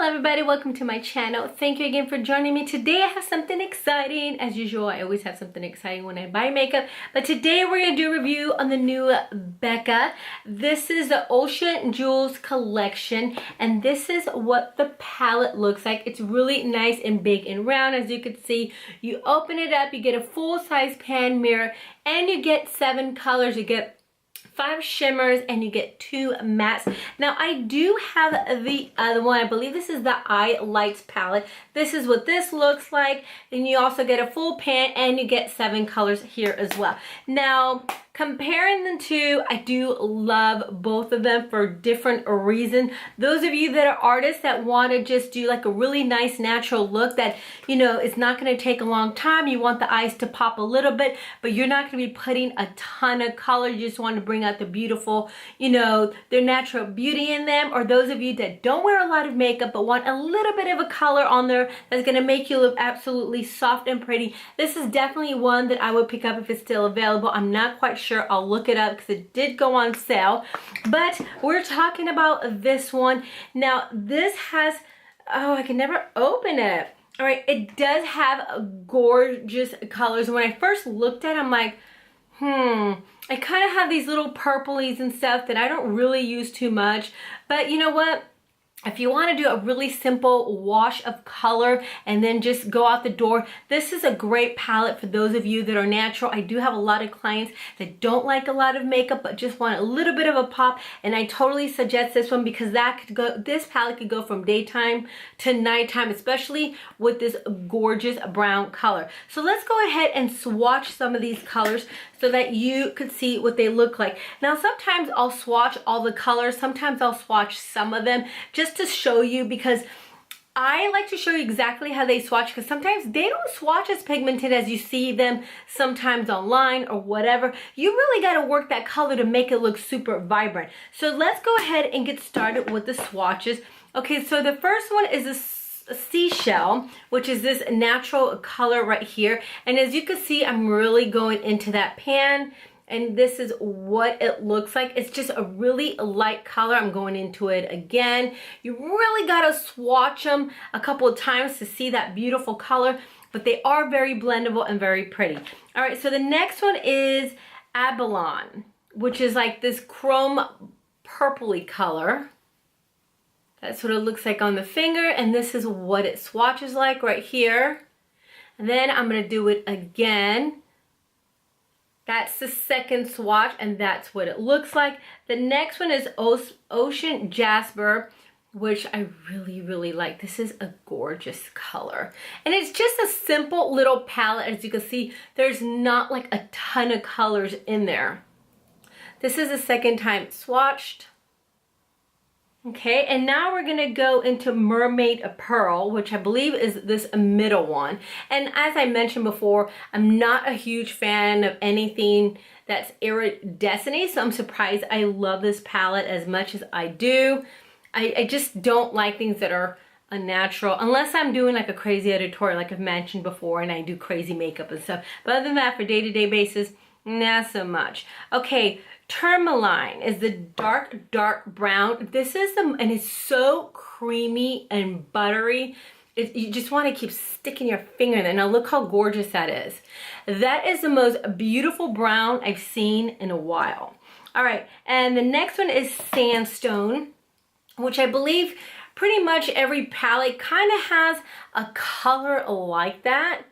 Hello everybody, welcome to my channel. Thank you again for joining me. Today I have something exciting. As usual, I always have something exciting when I buy makeup. But today we're going to do a review on the new Becca. This is the Ocean Jewels collection. And this is what the palette looks like. It's really nice and big and round. As you can see, you open it up, you get a full-size pan mirror, and you get 7 colors. You get 5 shimmers and you get 2 mattes. Now I do have the other one. I believe this is the Eye Lights palette. This is what this looks like. And you also get a full pan and you get 7 colors here as well. Now comparing the two, I do love both of them for different reasons. Those of you that are artists that want to just do like a really nice natural look that, you know, it's not going to take a long time. You want the eyes to pop a little bit, but you're not going to be putting a ton of color. You just want to bring out the beautiful, you know, their natural beauty in them. Or those of you that don't wear a lot of makeup but want a little bit of a color on there that's going to make you look absolutely soft and pretty. This is definitely one that I would pick up if it's still available. I'm not quite sure. I'll look it up because it did go on sale. But we're talking about this one. Now this has, oh, I can never open it. All right, it does have gorgeous colors. When I first looked at it, I'm like, I kind of have these little purplies and stuff that I don't really use too much. But you know what? If you want to do a really simple wash of color and then just go out the door, this is a great palette for those of you that are natural. I do have a lot of clients that don't like a lot of makeup but just want a little bit of a pop, and I totally suggest this one because that could go, this palette could go from daytime to nighttime, especially with this gorgeous brown color. So let's go ahead and swatch some of these colors so that you could see what they look like. Now sometimes I'll swatch all the colors, sometimes I'll swatch some of them just to show you, because I like to show you exactly how they swatch, because sometimes they don't swatch as pigmented as you see them sometimes online or whatever. You really got to work that color to make it look super vibrant. So let's go ahead and get started with the swatches. Okay, so the first one is a seashell, which is this natural color right here. And as you can see, I'm really going into that pan. And this is what it looks like. It's just a really light color. I'm going into it again. You really got to swatch them a couple of times to see that beautiful color, but they are very blendable and very pretty. All right, so the next one is Avail, which is like this chrome purpley color. That's what it looks like on the finger, and this is what it swatches like right here. And then I'm going to do it again. That's the second swatch, and that's what it looks like. The next one is Ocean Jasper, which I really like. This is a gorgeous color. And it's just a simple little palette. As you can see, there's not like a ton of colors in there. This is the second time swatched. Okay, and now we're gonna go into Mermaid Pearl, which I believe is this middle one. And as I mentioned before, I'm not a huge fan of anything that's iridescent, so I'm surprised I love this palette as much as I do. I just don't like things that are unnatural, unless I'm doing like a crazy editorial like I've mentioned before and I do crazy makeup and stuff. But other than that, for day-to-day basis, not so much. Okay, Tourmaline is the dark brown. This is the, and it's so creamy and buttery. You just want to keep sticking your finger in there. Now look how gorgeous that is. That is the most beautiful brown I've seen in a while. All right, and the next one is Sandstone, which I believe pretty much every palette kind of has a color like that,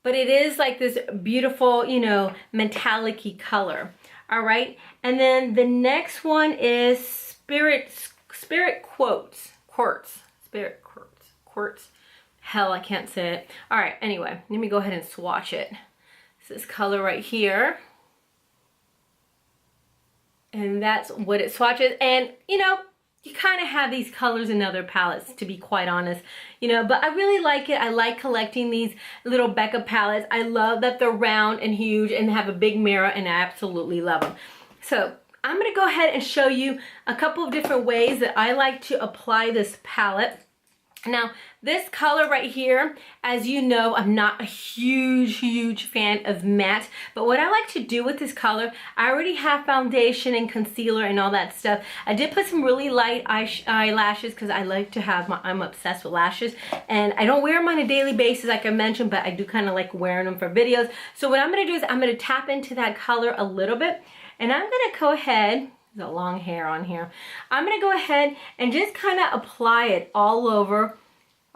but it is like this beautiful, you know, metallic-y color. All right, and then the next one is Spirit Quartz. Hell, I can't say it. All right, anyway, let me go ahead and swatch it. It's this color right here. And that's what it swatches. And, you know, you kind of have these colors in other palettes, to be quite honest, you know, but I really like it. I like collecting these little Becca palettes. I love that they're round and huge and have a big mirror, and I absolutely love them. So I'm going to go ahead and show you a couple of different ways that I like to apply this palette. Now, this color right here, as you know, I'm not a huge fan of matte, but what I like to do with this color, I already have foundation and concealer and all that stuff. I did put some really light eyelashes because I like to have I'm obsessed with lashes, and I don't wear them on a daily basis like I mentioned, but I do kind of like wearing them for videos. So what I'm going to do is I'm going to tap into that color a little bit, and I'm going to go ahead, the long hair on here. I'm gonna go ahead and just kind of apply it all over,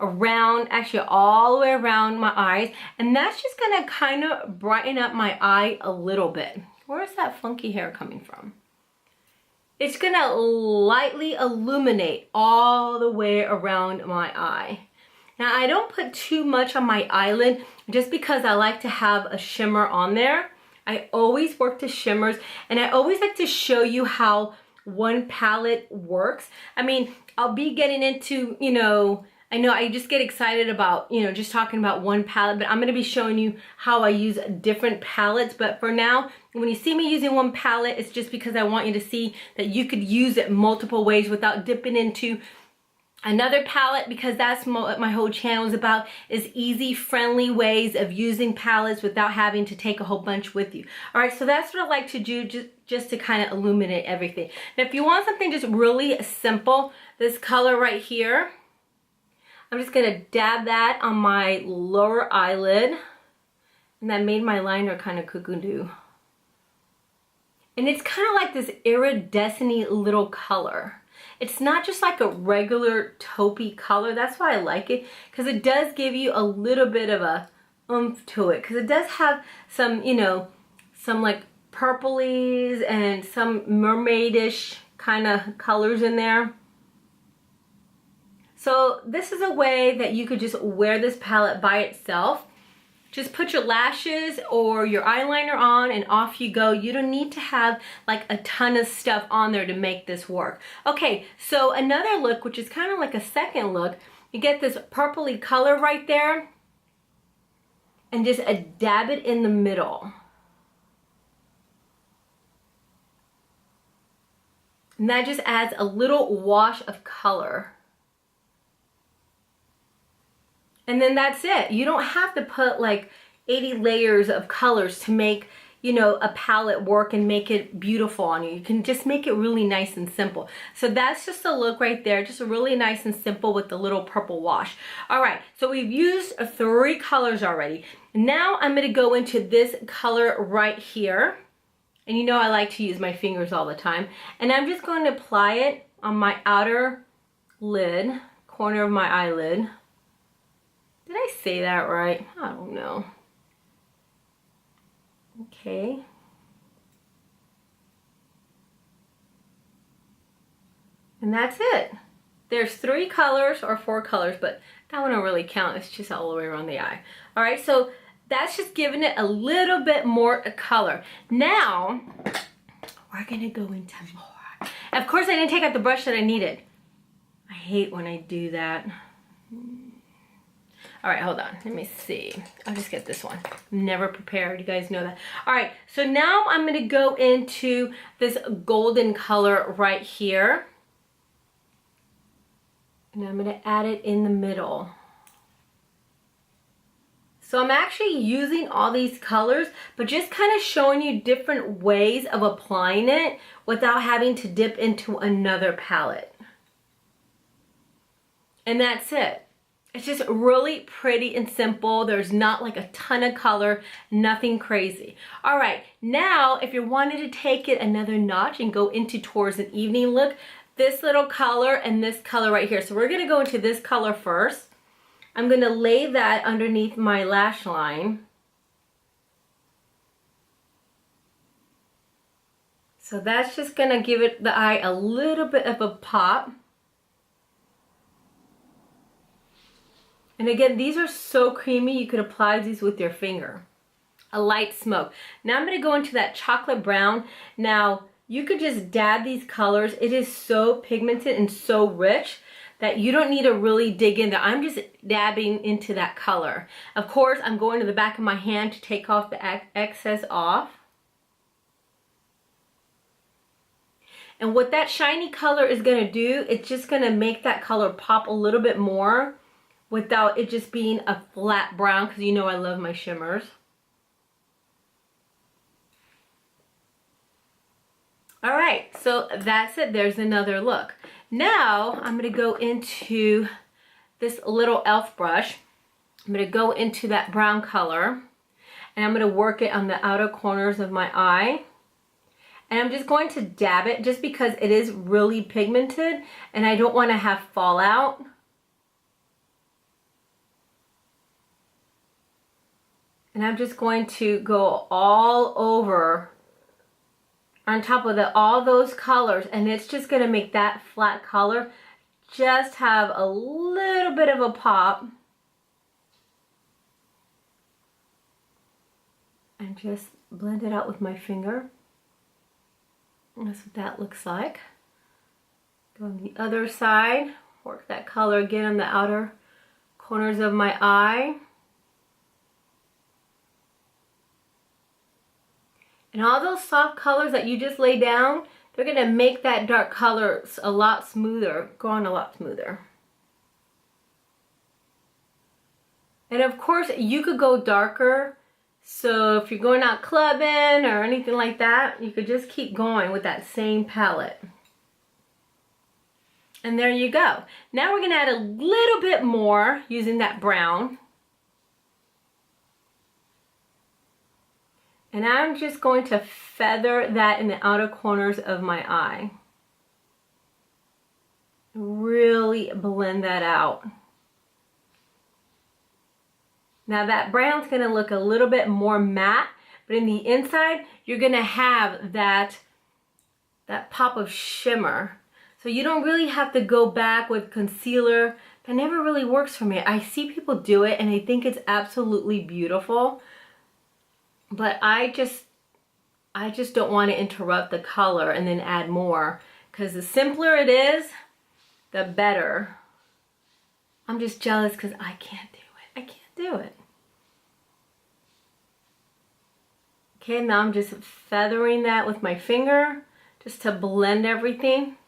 around, actually all the way around my eyes, and that's just gonna kind of brighten up my eye a little bit. Where's that funky hair coming from? It's gonna lightly illuminate all the way around my eye. Now I don't put too much on my eyelid just because I like to have a shimmer on there. I always work the shimmers, and I always like to show you how one palette works. I mean, I'll be getting into, you know, I know I just get excited about, you know, just talking about one palette, but I'm going to be showing you how I use different palettes. But for now, when you see me using one palette, it's just because I want you to see that you could use it multiple ways without dipping into another palette, because that's what my whole channel is about, is easy, friendly ways of using palettes without having to take a whole bunch with you. All right, so that's what I like to do, just to kind of illuminate everything. Now, if you want something just really simple, this color right here, I'm just gonna dab that on my lower eyelid, and that made my liner kind of cuckoo-doo. And it's kind of like this iridescent-y little color. It's not just like a regular taupey color. That's why I like it, because it does give you a little bit of a oomph to it, because it does have some, you know, some like purplies and some mermaidish kind of colors in there. So this is a way that you could just wear this palette by itself. Just put your lashes or your eyeliner on and off you go. You don't need to have like a ton of stuff on there to make this work. Okay, so another look, which is kind of like a second look, you get this purpley color right there, and just dab it in the middle. And that just adds a little wash of color. And then that's it. You don't have to put like 80 layers of colors to make, you know, a palette work and make it beautiful on you. You can just make it really nice and simple. So that's just a look right there, just really nice and simple with the little purple wash. All right, so we've used 3 colors already. Now I'm gonna go into this color right here. And you know I like to use my fingers all the time. And I'm just going to apply it on my outer lid, corner of my eyelid. Did I say that right? I don't know. Okay. And that's it. There's 3 colors or 4 colors, but that one don't really count. It's just all the way around the eye. All right, so that's just giving it a little bit more color. Now, we're gonna go into more. Of course, I didn't take out the brush that I needed. I hate when I do that. All right, hold on, let me see. I'll just get this one. I'm never prepared, you guys know that. All right, so now I'm gonna go into this golden color right here. And I'm gonna add it in the middle. So I'm actually using all these colors, but just kind of showing you different ways of applying it without having to dip into another palette. And that's it. It's just really pretty and simple. There's not like a ton of color, nothing crazy. All right, now if you're wanting to take it another notch and go into towards an evening look, this little color and this color right here. So we're gonna go into this color first. I'm gonna lay that underneath my lash line. So that's just gonna give it the eye a little bit of a pop. And again, these are so creamy, you could apply these with your finger. A light smoke. Now I'm gonna go into that chocolate brown. Now, you could just dab these colors. It is so pigmented and so rich that you don't need to really dig in there. I'm just dabbing into that color. Of course, I'm going to the back of my hand to take off the excess off. And what that shiny color is gonna do, it's just gonna make that color pop a little bit more without it just being a flat brown, because you know I love my shimmers. All right, so that's it. There's another look. Now I'm gonna go into this little e.l.f. brush. I'm gonna go into that brown color and I'm gonna work it on the outer corners of my eye. And I'm just going to dab it just because it is really pigmented and I don't wanna have fallout. And I'm just going to go all over on top of all those colors, and it's just gonna make that flat color just have a little bit of a pop. And just blend it out with my finger. And that's what that looks like. Go on the other side, work that color again on the outer corners of my eye. And all those soft colors that you just lay down, they're gonna make that dark color a lot smoother, go on a lot smoother. And of course, you could go darker. So if you're going out clubbing or anything like that, you could just keep going with that same palette. And there you go. Now we're gonna add a little bit more using that brown. And I'm just going to feather that in the outer corners of my eye. Really blend that out. Now that brown's gonna look a little bit more matte, but in the inside, you're gonna have that pop of shimmer. So you don't really have to go back with concealer. That never really works for me. I see people do it and I think it's absolutely beautiful. But I just don't want to interrupt the color and then add more, because the simpler it is, the better. I'm just jealous because I can't do it. I can't do it. Okay, now I'm just feathering that with my finger just to blend everything.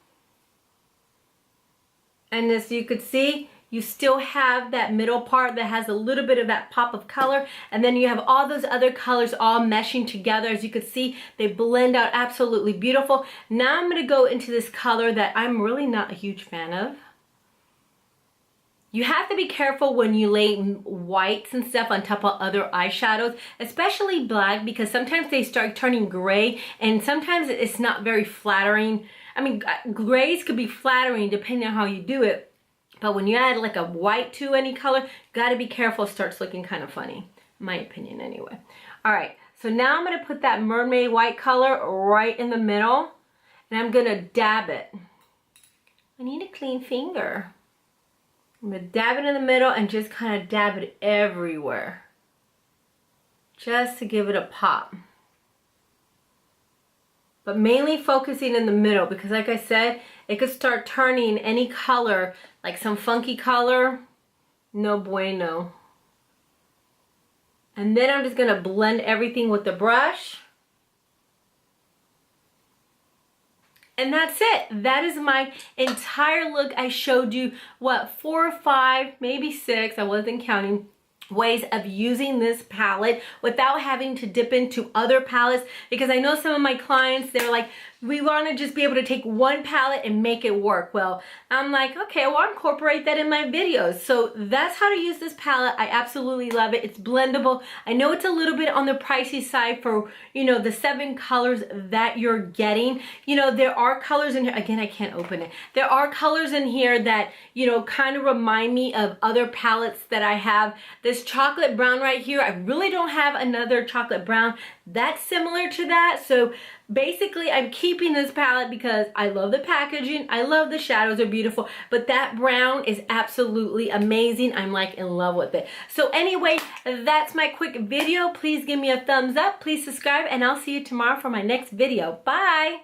And as you could see, you still have that middle part that has a little bit of that pop of color, and then you have all those other colors all meshing together. As you can see, they blend out absolutely beautiful. Now I'm gonna go into this color that I'm really not a huge fan of. You have to be careful when you lay whites and stuff on top of other eyeshadows, especially black, because sometimes they start turning gray and sometimes it's not very flattering. I mean, grays could be flattering depending on how you do it. But when you add like a white to any color, gotta be careful, it starts looking kind of funny. In my opinion anyway. All right, so now I'm gonna put that Mermaid white color right in the middle and I'm gonna dab it. I need a clean finger. I'm gonna dab it in the middle and just kind of dab it everywhere. Just to give it a pop. But mainly focusing in the middle, because like I said, it could start turning any color, like some funky color, no bueno. And then I'm just gonna blend everything with the brush. And that's it. That is my entire look. I showed you, what, 4 or 5, maybe 6, I wasn't counting, ways of using this palette without having to dip into other palettes, because I know some of my clients, they're like, we want to just be able to take one palette and make it work. Well, I'm like, okay, well, I'll incorporate that in my videos. So that's how to use this palette. I absolutely love it. It's blendable. I know it's a little bit on the pricey side for, you know, the 7 colors that you're getting. You know, there are colors in here. Again, I can't open it. There are colors in here that, you know, kind of remind me of other palettes that I have. This chocolate brown right here, I really don't have another chocolate brown that's similar to that. So basically, I'm keeping this palette because I love the packaging. I love the shadows are beautiful, but that brown is absolutely amazing. I'm like in love with it. So anyway, that's my quick video. Please give me a thumbs up. Please subscribe, and I'll see you tomorrow for my next video. Bye.